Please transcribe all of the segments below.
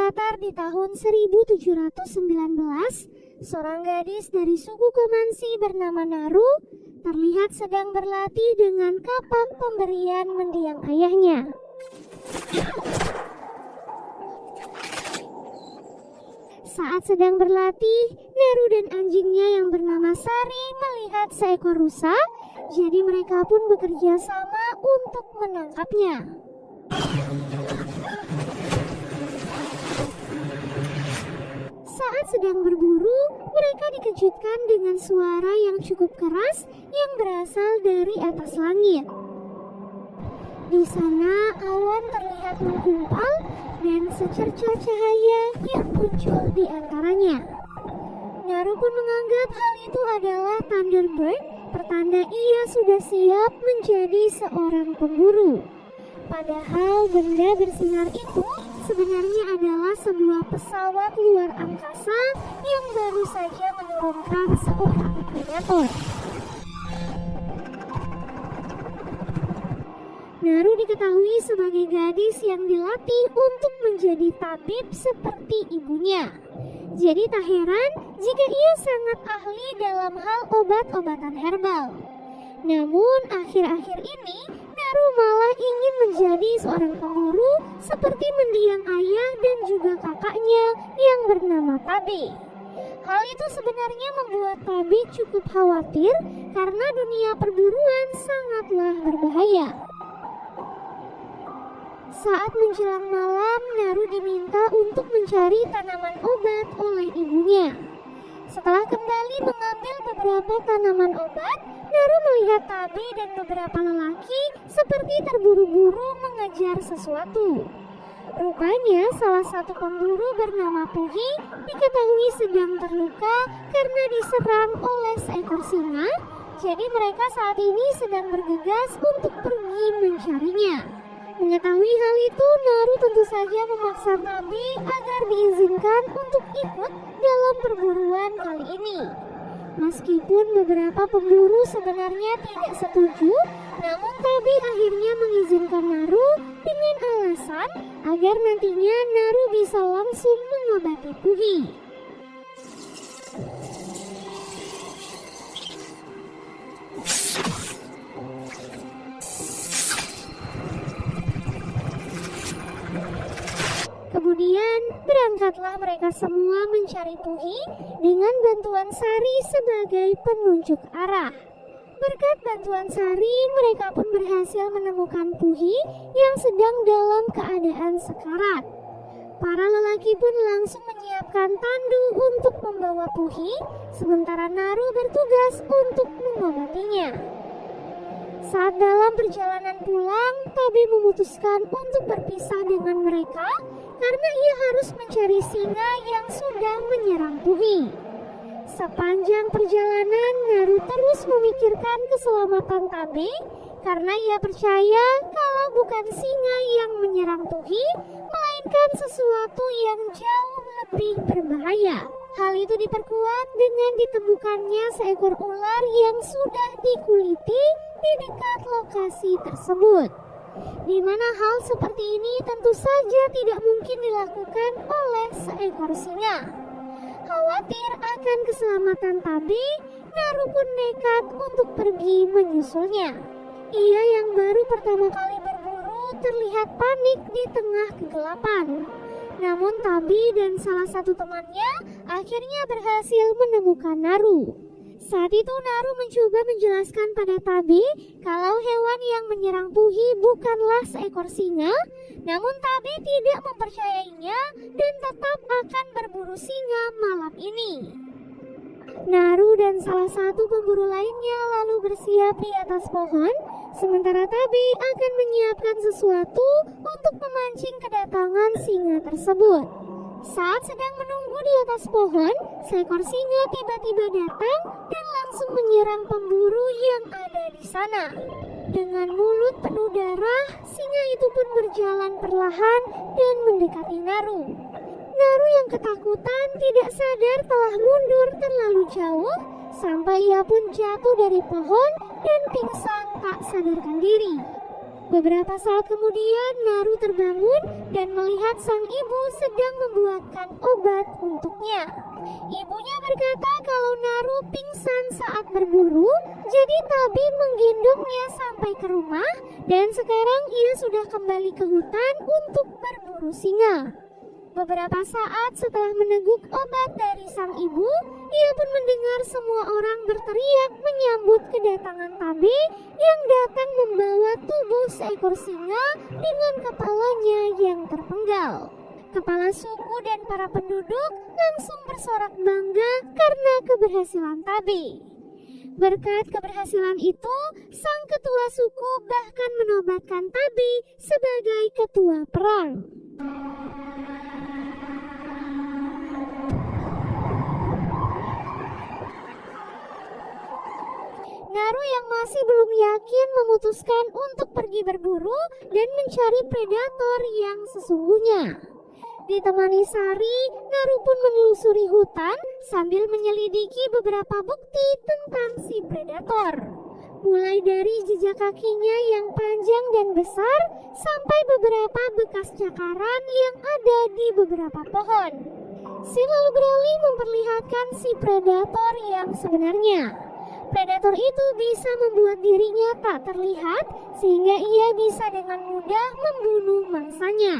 berlatar di tahun 1719, seorang gadis dari suku Komansi bernama Naru terlihat sedang berlatih dengan kapak pemberian mendiang ayahnya. Saat sedang berlatih, Naru dan anjingnya yang bernama Sari melihat seekor rusa, jadi mereka pun bekerja sama untuk menangkapnya. Saat sedang berburu, mereka dikejutkan dengan suara yang cukup keras yang berasal dari atas langit. Di sana awan terlihat menggumpal dan secercah cahaya yang muncul di antaranya. Naru pun menganggap hal itu adalah Thunderbird, pertanda ia sudah siap menjadi seorang pemburu. Padahal benda bersinar itu sebenarnya adalah sebuah pesawat luar angkasa yang baru saja menurunkan seorang predator. Naru diketahui sebagai gadis yang dilatih untuk menjadi tabib seperti ibunya. Jadi tak heran jika ia sangat ahli dalam hal obat-obatan herbal. Namun akhir-akhir ini Naru malah ingin menjadi seorang pemburu seperti mendiang ayah dan juga kakaknya yang bernama Tabe. Hal itu sebenarnya membuat Tabe cukup khawatir karena dunia perburuan sangatlah berbahaya. Saat menjelang malam, Naru diminta untuk mencari tanaman obat oleh ibunya. Setelah kembali mengambil beberapa tanaman obat, Naru melihat Tabe dan beberapa lelaki seperti terburu-buru mengejar sesuatu. Rupanya salah satu pemburu bernama Puhi diketahui sedang terluka karena diserang oleh seekor singa, jadi mereka saat ini sedang bergegas untuk pergi mencarinya. Mengetahui hal itu, Naru tentu saja memaksa Tabe agar diizinkan untuk ikut dalam perburuan kali ini. Meskipun beberapa pemburu sebenarnya tidak setuju, namun Tabe akhirnya mengizinkan Naru dengan alasan agar nantinya Naru bisa langsung mengobati Puhi. Kemudian berangkatlah mereka semua mencari Puhi dengan bantuan Sari sebagai penunjuk arah. Berkat bantuan Sari, mereka pun berhasil menemukan Puhi yang sedang dalam keadaan sekarat. Para lelaki pun langsung menyiapkan tandu untuk membawa Puhi, sementara Naru bertugas untuk mengobatinya. Saat dalam perjalanan pulang, Tabe memutuskan untuk berpisah dengan mereka karena ia harus mencari singa yang sudah menyerang Puhi. Sepanjang perjalanan, Naru terus memikirkan keselamatan Tabe karena ia percaya kalau bukan singa yang menyerang Puhi, melainkan sesuatu yang jauh lebih berbahaya. Hal itu diperkuat dengan ditemukannya seekor ular yang sudah dikuliti di dekat lokasi tersebut, di mana hal seperti ini tentu saja tidak mungkin dilakukan oleh seekor singa. Khawatir akan keselamatan Tabe, Naru pun nekat untuk pergi menyusulnya. Ia yang baru pertama kali berburu terlihat panik di tengah kegelapan. Namun Tabe dan salah satu temannya akhirnya berhasil menemukan Naru. Saat itu Naru mencoba menjelaskan pada Tabe kalau hewan yang menyerang Puhi bukanlah seekor singa, namun Tabe tidak mempercayainya dan tetap akan berburu singa malam ini. Naru dan salah satu pemburu lainnya lalu bersiap di atas pohon, sementara Tabe akan menyiapkan sesuatu untuk memancing kedatangan singa tersebut. Saat sedang menunggu di atas pohon, seekor singa tiba-tiba datang dan langsung menyerang pemburu yang ada di sana. Dengan mulut penuh darah, singa itu pun berjalan perlahan dan mendekati Naru. Naru yang ketakutan tidak sadar telah mundur terlalu jauh sampai ia pun jatuh dari pohon dan pingsan tak sadarkan diri. Beberapa saat kemudian Naru terbangun dan melihat sang ibu sedang membuatkan obat untuknya. Ibunya berkata kalau Naru pingsan saat berburu, jadi Tabi menggendongnya sampai ke rumah dan sekarang ia sudah kembali ke hutan untuk berburu singa. Beberapa saat setelah meneguk obat dari sang ibu, ia pun mendengar semua orang berteriak menyambut kedatangan Tabi yang datang membawa tubuh seekor singa dengan kepalanya yang terpenggal. Kepala suku dan para penduduk langsung bersorak bangga karena keberhasilan Tabi. Berkat keberhasilan itu, sang ketua suku bahkan menobatkan Tabi sebagai ketua perang. Naru yang masih belum yakin memutuskan untuk pergi berburu dan mencari predator yang sesungguhnya. Ditemani Sari, Naru pun menelusuri hutan sambil menyelidiki beberapa bukti tentang si predator. Mulai dari jejak kakinya yang panjang dan besar sampai beberapa bekas cakaran yang ada di beberapa pohon. Si lalu beralih memperlihatkan si predator yang sebenarnya. Predator itu bisa membuat dirinya tak terlihat sehingga ia bisa dengan mudah membunuh mangsanya.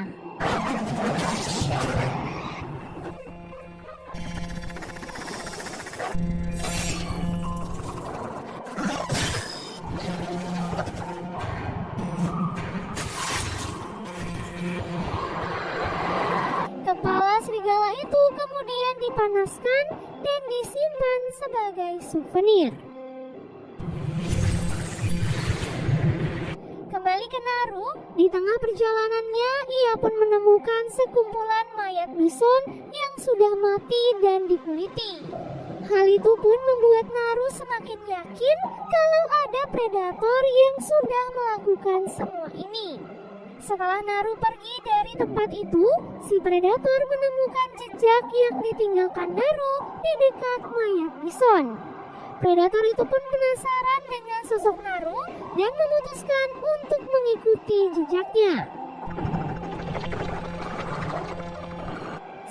Kepala serigala itu kemudian dipanaskan dan disimpan sebagai souvenir. Kembali ke Naru, di tengah perjalanannya ia pun menemukan sekumpulan mayat bison yang sudah mati dan dikuliti. Hal itu pun membuat Naru semakin yakin kalau ada predator yang sudah melakukan semua ini. Setelah Naru pergi dari tempat itu, si predator menemukan jejak yang ditinggalkan Naru di dekat mayat bison. Predator itu pun penasaran dengan sosok Naru dan memutuskan untuk mengikuti jejaknya.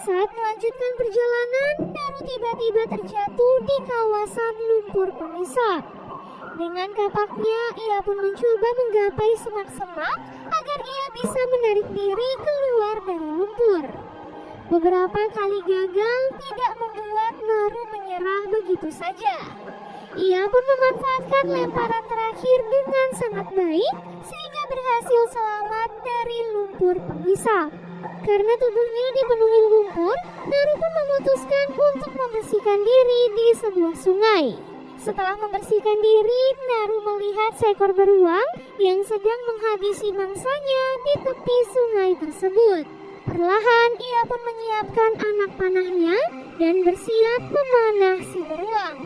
Saat melanjutkan perjalanan, Naru tiba-tiba terjatuh di kawasan lumpur pemisah. Dengan kapaknya, ia pun mencoba menggapai semak-semak agar ia bisa menarik diri keluar dari lumpur. Beberapa kali gagal tidak membuat Naru menyerah begitu saja. Ia pun memanfaatkan lemparan terakhir dengan sangat baik sehingga berhasil selamat dari lumpur pemisah. Karena tubuhnya dipenuhi lumpur, Naru pun memutuskan untuk membersihkan diri di sebuah sungai. Setelah membersihkan diri, Naru melihat seekor beruang yang sedang menghabisi mangsanya di tepi sungai tersebut. Perlahan ia pun menyiapkan anak panahnya dan bersiap memanah si beruang.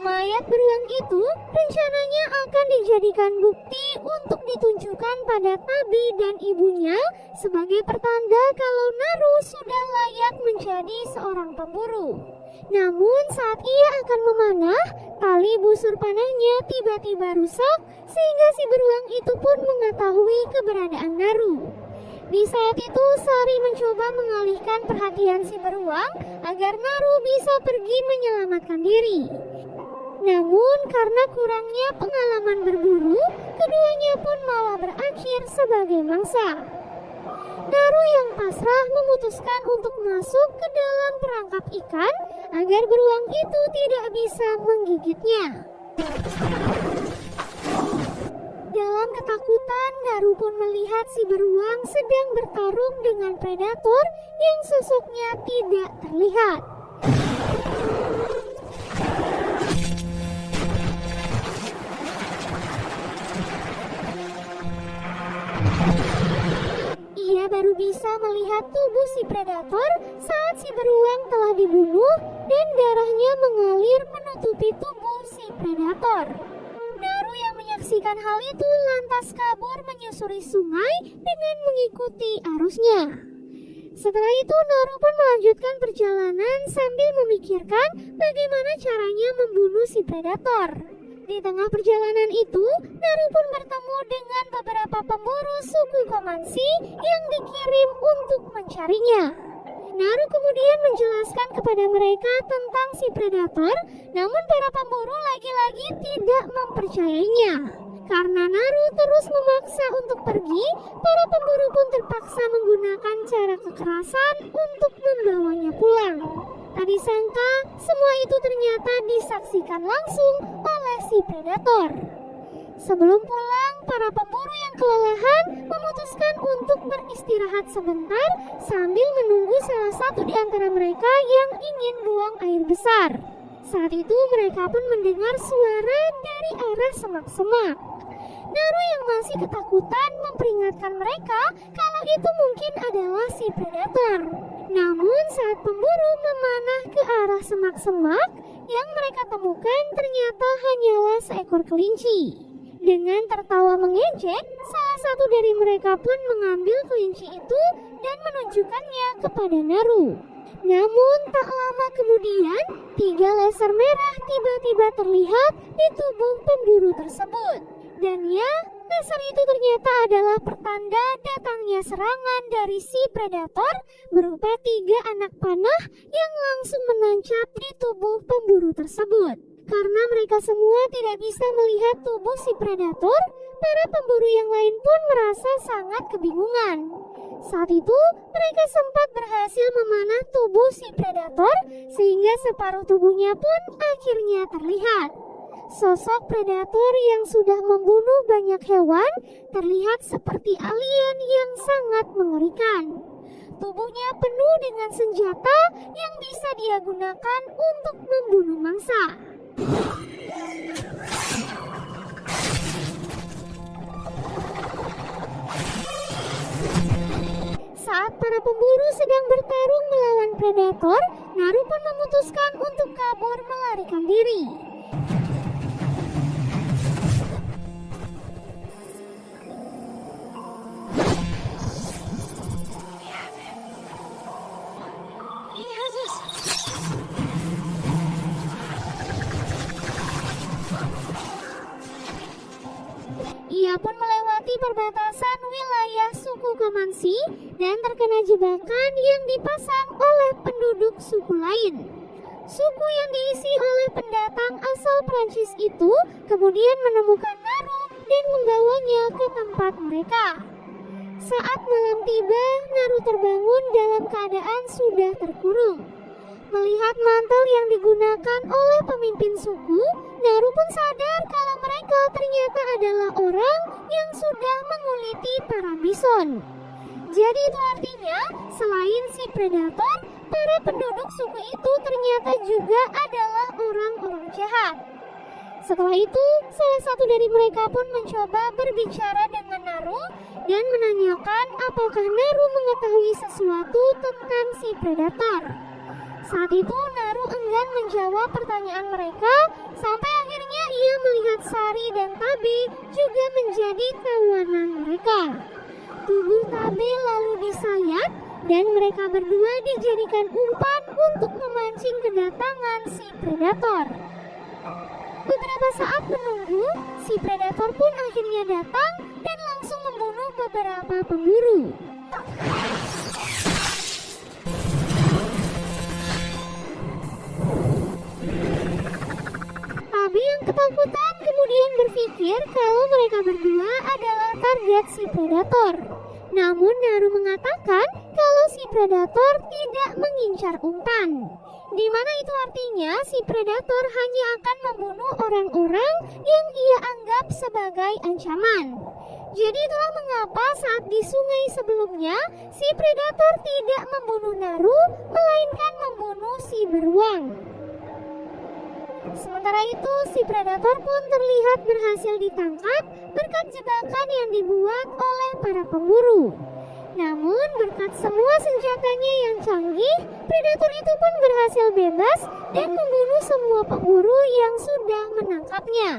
Mayat beruang itu rencananya akan dijadikan bukti untuk ditunjukkan pada Tabi dan ibunya sebagai pertanda kalau Naru sudah layak menjadi seorang pemburu. Namun saat ia akan memanah, tali busur panahnya tiba-tiba rusak sehingga si beruang itu pun mengetahui keberadaan Naru. Di saat itu Sari mencoba mengalihkan perhatian si beruang agar Naru bisa pergi menyelamatkan diri. Namun karena kurangnya pengalaman berburu, keduanya pun malah berakhir sebagai mangsa. Naru yang pasrah memutuskan untuk masuk ke dalam perangkap ikan agar beruang itu tidak bisa menggigitnya. Dalam ketakutan, Naru pun melihat si beruang sedang bertarung dengan predator yang sosoknya tidak terlihat. Ia baru bisa melihat tubuh si predator saat si beruang telah dibunuh dan darahnya mengalir menutupi tubuh si predator. Naru yang menyaksikan hal itu lantas kabur menyusuri sungai dengan mengikuti arusnya. Setelah itu Naru pun melanjutkan perjalanan sambil memikirkan bagaimana caranya membunuh si predator. Di tengah perjalanan itu, Naru pun bertemu dengan beberapa pemburu suku Komansi yang dikirim untuk mencarinya. Naru kemudian menjelaskan kepada mereka tentang si predator, namun para pemburu lagi-lagi tidak mempercayainya. Karena Naru terus memaksa untuk pergi, para pemburu pun terpaksa menggunakan cara kekerasan untuk membawanya pulang. Tak disangka, semua itu ternyata disaksikan langsung oleh si predator. Sebelum pulang, para pemburu yang kelelahan memutuskan untuk beristirahat sebentar sambil menunggu salah satu di antara mereka yang ingin buang air besar. Saat itu mereka pun mendengar suara dari arah semak-semak. Naru yang masih ketakutan memperingatkan mereka kalau itu mungkin adalah si predator. Namun saat pemburu memanah ke arah semak-semak, yang mereka temukan ternyata hanyalah seekor kelinci. Dengan tertawa mengejek, salah satu dari mereka pun mengambil kelinci itu dan menunjukkannya kepada Naru. Namun tak lama kemudian, 3 laser merah tiba-tiba terlihat di tubuh pemburu tersebut. Dan ya, laser itu ternyata adalah pertanda datangnya serangan dari si predator berupa 3 anak panah yang langsung menancap di tubuh pemburu tersebut. Karena mereka semua tidak bisa melihat tubuh si predator, para pemburu yang lain pun merasa sangat kebingungan. Saat itu, mereka sempat berhasil memanah tubuh si predator sehingga separuh tubuhnya pun akhirnya terlihat. Sosok predator yang sudah membunuh banyak hewan terlihat seperti alien yang sangat mengerikan. Tubuhnya penuh dengan senjata yang bisa dia gunakan untuk membunuh mangsa. Saat para pemburu sedang bertarung melawan predator, Naru pun memutuskan untuk kabur melarikan diri. Ia pun melewati perbatasan wilayah suku Komansi dan terkena jebakan yang dipasang oleh penduduk suku lain. Suku yang diisi oleh pendatang asal Prancis itu kemudian menemukan Naru dan membawanya ke tempat mereka. Saat malam tiba, Naru terbangun dalam keadaan sudah terkurung. Melihat mantel yang digunakan oleh pemimpin suku, Naru pun sadar kalau mereka ternyata adalah orang yang sudah menguliti para bison. Jadi itu artinya, selain si predator, para penduduk suku itu ternyata juga adalah orang-orang jahat. Setelah itu, salah satu dari mereka pun mencoba berbicara dengan Naru dan menanyakan apakah Naru mengetahui sesuatu tentang si predator. Saat itu Naru enggan menjawab pertanyaan mereka sampai akhirnya ia melihat Sari dan Tabe juga menjadi tawanan mereka. Tubuh Tabe lalu disayat dan mereka berdua dijadikan umpan untuk memancing kedatangan si predator. Beberapa saat menunggu, si predator pun akhirnya datang dan langsung membunuh beberapa pemburu. Tabe yang ketakutan kemudian berpikir kalau mereka berdua adalah target si predator. Namun Naru mengatakan kalau si predator tidak mengincar umpan. Di mana itu artinya si predator hanya akan membunuh orang-orang yang ia anggap sebagai ancaman. Jadi itulah mengapa saat di sungai sebelumnya si predator tidak membunuh Naru, melainkan membunuh si beruang. Sementara itu si predator pun terlihat berhasil ditangkap berkat jebakan yang dibuat oleh para pemburu. Namun berkat semua senjatanya yang canggih, predator itu pun berhasil bebas dan membunuh semua pemburu yang sudah menangkapnya.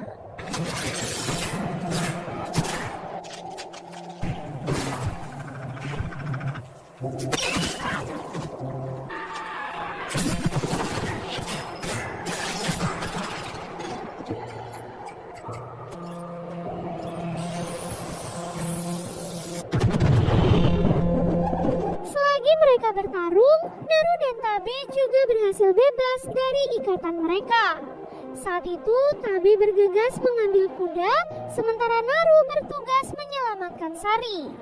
Tabe juga berhasil bebas dari ikatan mereka. Saat itu Tabe bergegas mengambil kuda, sementara Naru bertugas menyelamatkan Sari.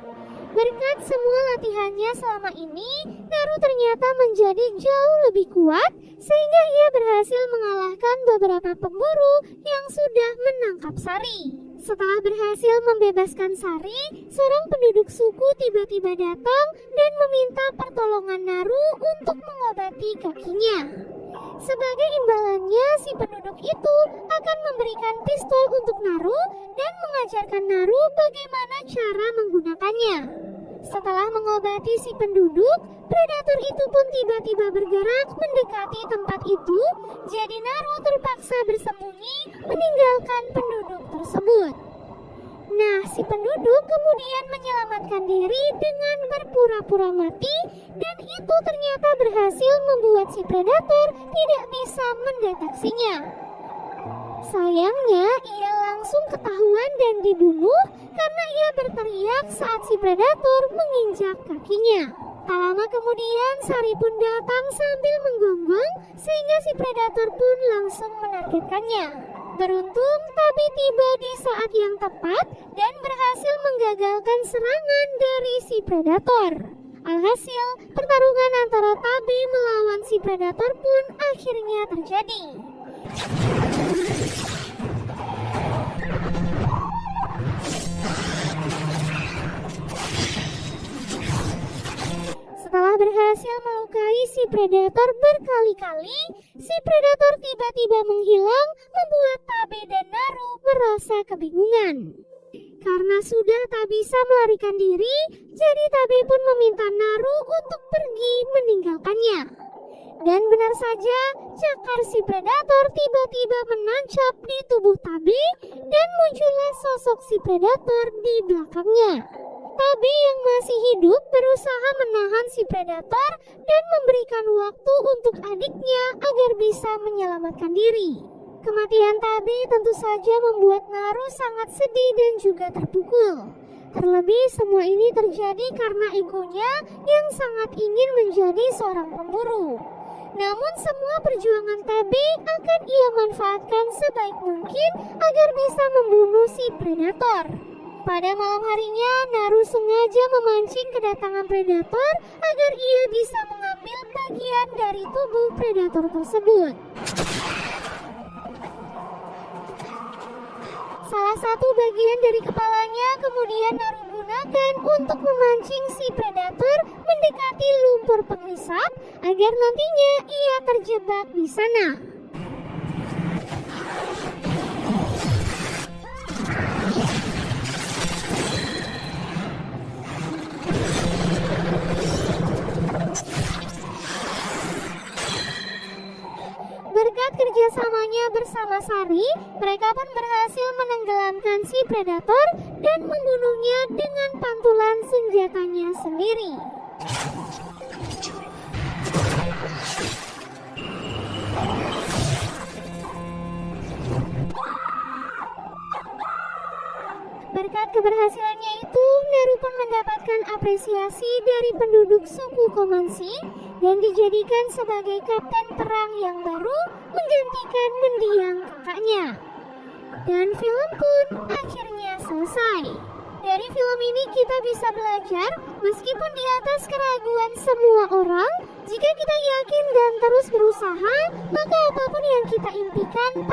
Berkat semua latihannya selama ini, Naru ternyata menjadi jauh lebih kuat sehingga ia berhasil mengalahkan beberapa pemburu yang sudah menangkap Sari. Setelah berhasil membebaskan Sari, seorang penduduk suku tiba-tiba datang dan meminta pertolongan Naru untuk mengobati kakinya. Sebagai imbalannya, si penduduk itu akan memberikan pistol untuk Naru dan mengajarkan Naru bagaimana cara menggunakannya. Setelah mengobati si penduduk, predator itu pun tiba-tiba bergerak mendekati tempat itu, jadi Naru terpaksa bersembunyi meninggalkan penduduk tersebut. Nah, si penduduk kemudian menyelamatkan diri dengan berpura-pura mati dan itu ternyata berhasil membuat si predator tidak bisa mendeteksinya. Sayangnya, ia langsung ketahuan dan dibunuh karena ia berteriak saat si predator menginjak kakinya. Tak lama kemudian, Sari pun datang sambil menggonggong sehingga si predator pun langsung menargetkannya. Beruntung, Tabe tiba di saat yang tepat dan berhasil menggagalkan serangan dari si predator. Alhasil, pertarungan antara Tabe melawan si predator pun akhirnya terjadi. Setelah berhasil melukai si predator berkali-kali, si predator tiba-tiba menghilang, membuat Tabe dan Naru merasa kebingungan. Karena sudah tak bisa melarikan diri, jadi Tabe pun meminta Naru untuk pergi meninggalkannya. Dan benar saja, cakar si predator tiba-tiba menancap di tubuh Tabe dan muncullah sosok si predator di belakangnya. Tabe yang masih hidup berusaha menahan si predator dan memberikan waktu untuk adiknya agar bisa menyelamatkan diri. Kematian Tabe tentu saja membuat Naru sangat sedih dan juga terpukul. Terlebih semua ini terjadi karena egonya yang sangat ingin menjadi seorang pemburu. Namun semua perjuangan Tabe akan ia manfaatkan sebaik mungkin agar bisa membunuh si predator. Pada malam harinya, Naru sengaja memancing kedatangan predator agar ia bisa mengambil bagian dari tubuh predator tersebut. Salah satu bagian dari kepalanya kemudian Naru gunakan untuk memancing si predator mendekati lumpur penghisap agar nantinya ia terjebak di sana. Berkat kerjasamanya bersama Sari, mereka pun berhasil menenggelamkan si predator dan membunuhnya dengan pantulan senjatanya sendiri. Berkat keberhasilannya itu, Naru pun mendapatkan apresiasi dari penduduk suku Komansi dan dijadikan sebagai kapten perang yang baru menggantikan mendiang kakaknya. Dan film pun akhirnya selesai. Dari film ini kita bisa belajar, meskipun di atas keraguan semua orang, jika kita yakin dan terus berusaha, maka apapun yang kita impikan pasti